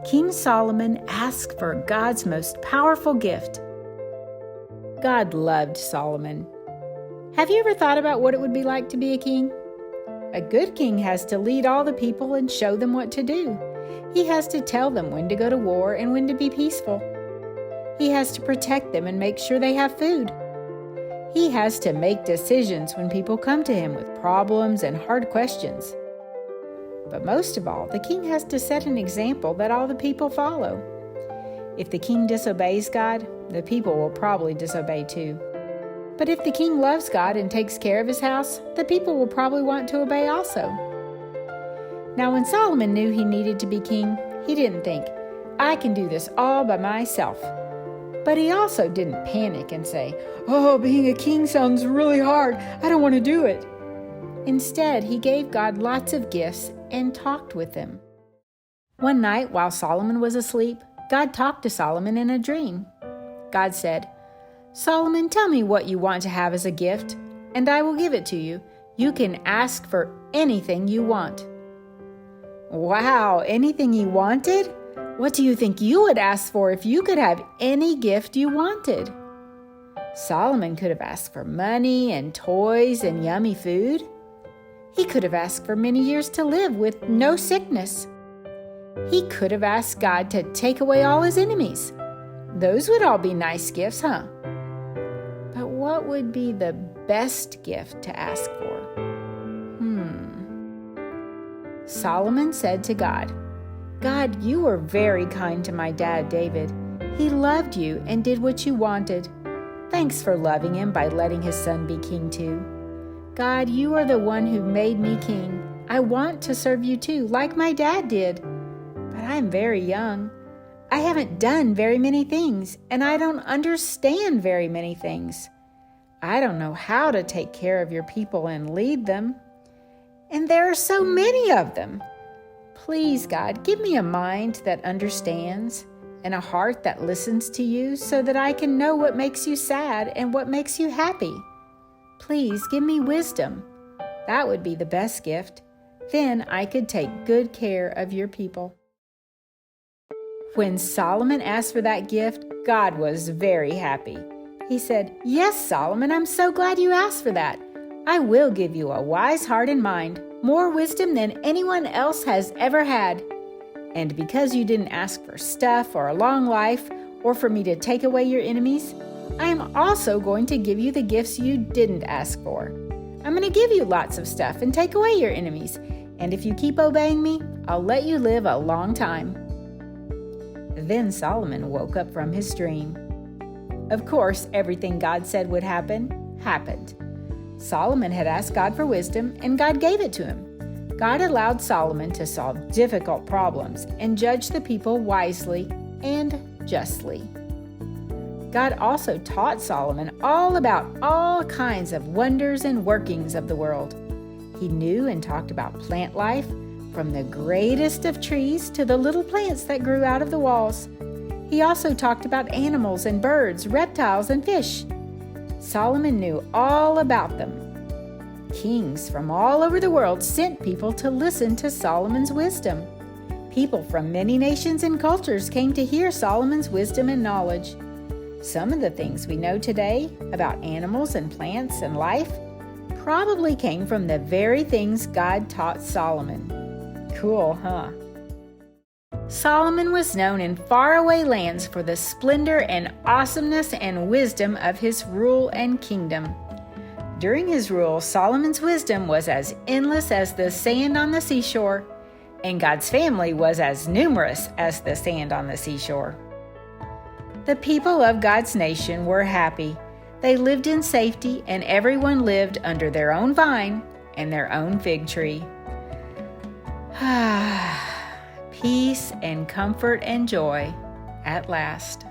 King Solomon asked for God's most powerful gift. God loved Solomon. Have you ever thought about what it would be like to be a king? A good king has to lead all the people and show them what to do. He has to tell them when to go to war and when to be peaceful. He has to protect them and make sure they have food. He has to make decisions when people come to him with problems and hard questions. But most of all, the king has to set an example that all the people follow. If the king disobeys God, the people will probably disobey too. But if the king loves God and takes care of his house, the people will probably want to obey also. Now, when Solomon knew he needed to be king, he didn't think, "I can do this all by myself." But he also didn't panic and say, "Oh, being a king sounds really hard. I don't want to do it." Instead, he gave God lots of gifts and talked with him. One night, while Solomon was asleep, God talked to Solomon in a dream. God said, "Solomon, tell me what you want to have as a gift, and I will give it to you. You can ask for anything you want." Wow, anything he wanted? What do you think you would ask for if you could have any gift you wanted? Solomon could have asked for money and toys and yummy food. He could have asked for many years to live with no sickness. He could have asked God to take away all his enemies. Those would all be nice gifts, huh? But what would be the best gift to ask for? Solomon said to God, "God, you were very kind to my dad, David. He loved you and did what you wanted. Thanks for loving him by letting his son be king too. God, you are the one who made me king. I want to serve you too, like my dad did. But I'm very young. I haven't done very many things, and I don't understand very many things. I don't know how to take care of your people and lead them. And there are so many of them. Please, God, give me a mind that understands and a heart that listens to you so that I can know what makes you sad and what makes you happy. Please give me wisdom. That would be the best gift. Then I could take good care of your people." When Solomon asked for that gift, God was very happy. He said, "Yes, Solomon, I'm so glad you asked for that. I will give you a wise heart and mind, more wisdom than anyone else has ever had. And because you didn't ask for stuff or a long life or for me to take away your enemies, I am also going to give you the gifts you didn't ask for. I'm going to give you lots of stuff and take away your enemies. And if you keep obeying me, I'll let you live a long time." Then Solomon woke up from his dream. Of course, everything God said would happen, happened. Solomon had asked God for wisdom, and God gave it to him. God allowed Solomon to solve difficult problems and judge the people wisely and justly. God also taught Solomon all about all kinds of wonders and workings of the world. He knew and talked about plant life, from the greatest of trees to the little plants that grew out of the walls. He also talked about animals and birds, reptiles and fish. Solomon knew all about them. Kings from all over the world sent people to listen to Solomon's wisdom. People from many nations and cultures came to hear Solomon's wisdom and knowledge. Some of the things we know today about animals and plants and life probably came from the very things God taught Solomon. Cool, huh? Solomon was known in faraway lands for the splendor and awesomeness and wisdom of his rule and kingdom. During his rule, Solomon's wisdom was as endless as the sand on the seashore, and God's family was as numerous as the sand on the seashore. The people of God's nation were happy. They lived in safety, and everyone lived under their own vine and their own fig tree. Peace and comfort and joy at last.